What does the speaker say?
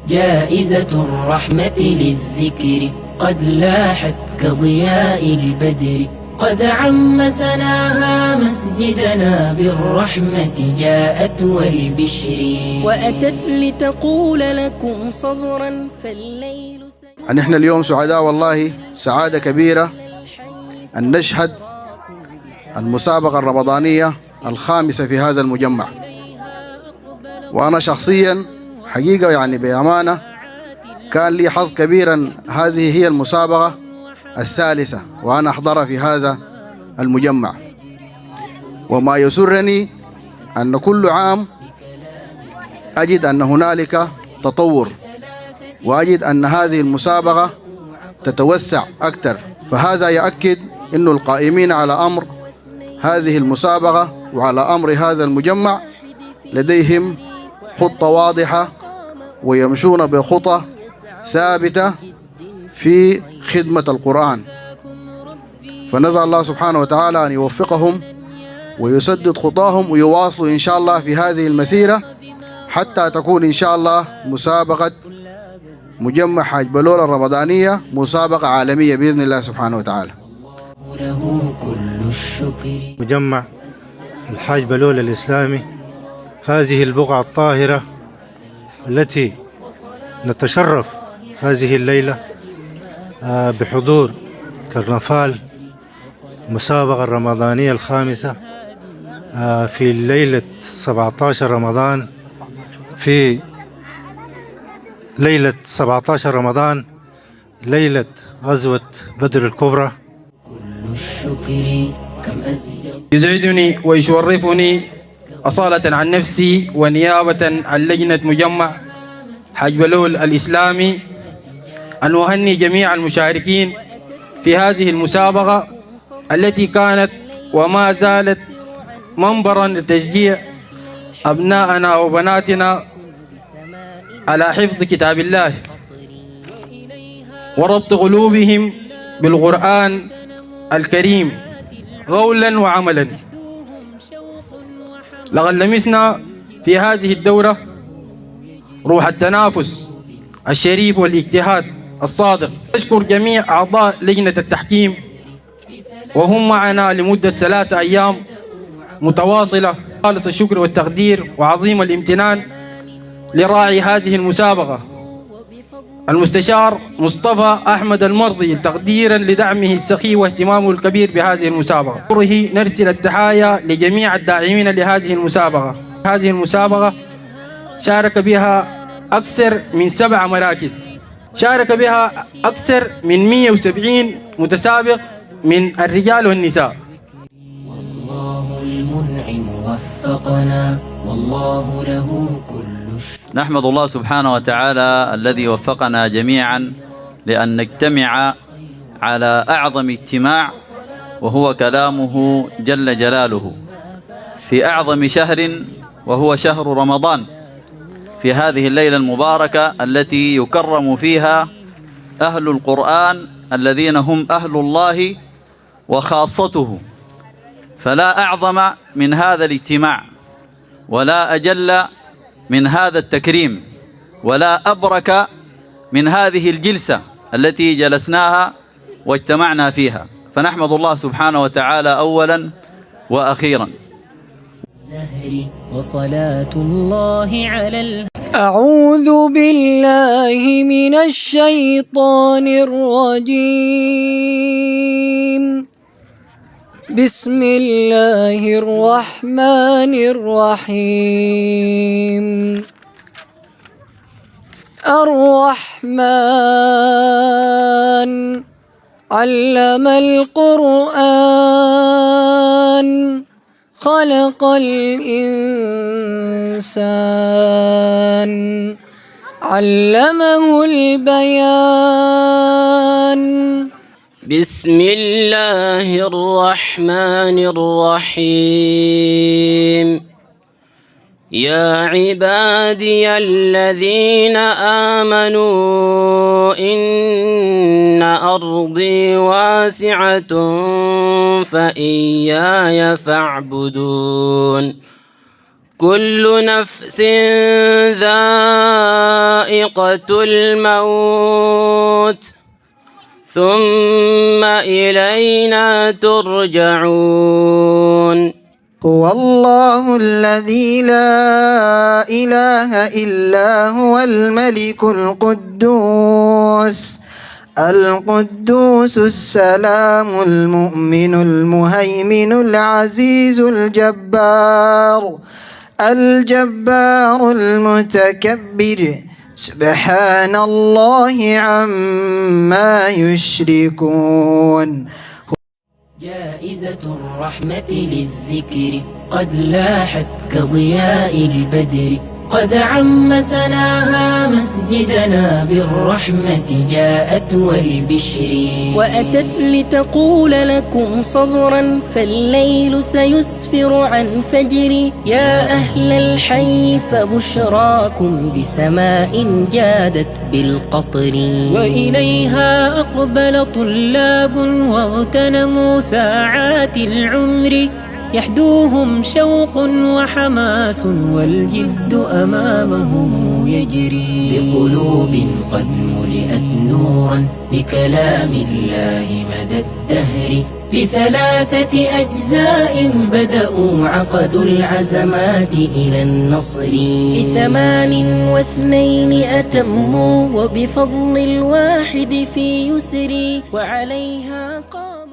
جائزة الرحمة للذكر قد لاحت كضياء البدر، قد عم سناها مسجدنا بالرحمة جاءت والبشر، وأتت لتقول لكم صبرا فالليل نحن اليوم سعداء والله سعادة كبيرة أن نشهد المسابقة الرمضانية الخامسة في هذا المجمع. وأنا شخصيا حقيقة يعني بأمانة كان لي حظ كبيرا، هذه هي المسابقة الثالثة وأنا أحضر في هذا المجمع. وما يسرني أن كل عام أجد أن هنالك تطور، وأجد أن هذه المسابقة تتوسع أكثر، فهذا يؤكد أن القائمين على أمر هذه المسابقة وعلى أمر هذا المجمع لديهم خطة واضحة ويمشون بخطة ثابتة في خدمة القرآن. فنسأل الله سبحانه وتعالى أن يوفقهم ويسدد خطاهم ويواصلوا إن شاء الله في هذه المسيرة حتى تكون إن شاء الله مسابقة مجمع حاج بلول الرمضانية مسابقة عالمية بإذن الله سبحانه وتعالى. مجمع الحاج بلول الإسلامي، هذه البقعة الطاهرة التي نتشرف هذه الليلة بحضور كرنفال المسابقة الرمضانية الخامسة في ليلة 17 رمضان، في ليلة 17 رمضان ليلة غزوة بدر الكبرى. يسعدني ويشرفني أصالة عن نفسي ونيابة عن لجنة مجمع حاج بلول الإسلامي أن أهني جميع المشاركين في هذه المسابقة التي كانت وما زالت منبرا لتشجيع أبنائنا وبناتنا على حفظ كتاب الله وربط قلوبهم بالقرآن الكريم قولا وعملا. لقد لمسنا في هذه الدورة روح التنافس الشريف والاجتهاد الصادق. أشكر جميع أعضاء لجنة التحكيم وهم معنا لمدة 3 أيام متواصلة. خالص الشكر والتقدير وعظيم الامتنان لراعي هذه المسابقة المستشار مصطفى أحمد المرضي تقديرا لدعمه السخي واهتمامه الكبير بهذه المسابقة. نرسل التحايا لجميع الداعمين لهذه المسابقة. هذه المسابقة شارك بها أكثر من 7 مراكز، شارك بها أكثر من 170 متسابق من الرجال والنساء. والله المنعم وفقنا والله له كل نحمد الله سبحانه وتعالى الذي وفقنا جميعا لأن نجتمع على أعظم اجتماع وهو كلامه جل جلاله في أعظم شهر وهو شهر رمضان، في هذه الليلة المباركة التي يكرم فيها أهل القرآن الذين هم أهل الله وخاصته. فلا أعظم من هذا الاجتماع ولا أجل من هذا التكريم ولا أبرك من هذه الجلسة التي جلسناها واجتمعنا فيها، فنحمد الله سبحانه وتعالى أولا وأخيرا. وصلاة الله على أعوذ بالله من الشيطان الرجيم. بسم الله الرحمن الرحيم. الرحمن علم القرآن خلق الإنسان علمه البيان. بسم الله الرحمن الرحيم. يا عبادي الذين آمنوا إن أرضي واسعة فإياي فاعبدون. كل نفس ذائقة الموت ثم إلينا ترجعون. هو الله الذي لا إله إلا هو الملك القدوس السلام المؤمن المهيمن العزيز الجبار المتكبر سبحان الله عما يشركون. جائزة الرحمة للذكر قد لاحت كضياء البدر، قد عم سناها مسجدنا بالرحمة جاءت والبشر، وأتت لتقول لكم صبرا فالليل سيسفر عن فجري. يا أهل الحي فبشراكم بسماء جادت بالقطر، وإليها أقبل طلاب واغتنموا ساعات العمر، يحدوهم شوق وحماس والجد أمامهم يجري، بقلوب قد ملئت نورا بكلام الله مدى الدهر. ب3 أجزاء بدأوا عقدوا العزمات إلى النصر، ب82 أتموا وبفضل الواحد في يسري، وعليها قام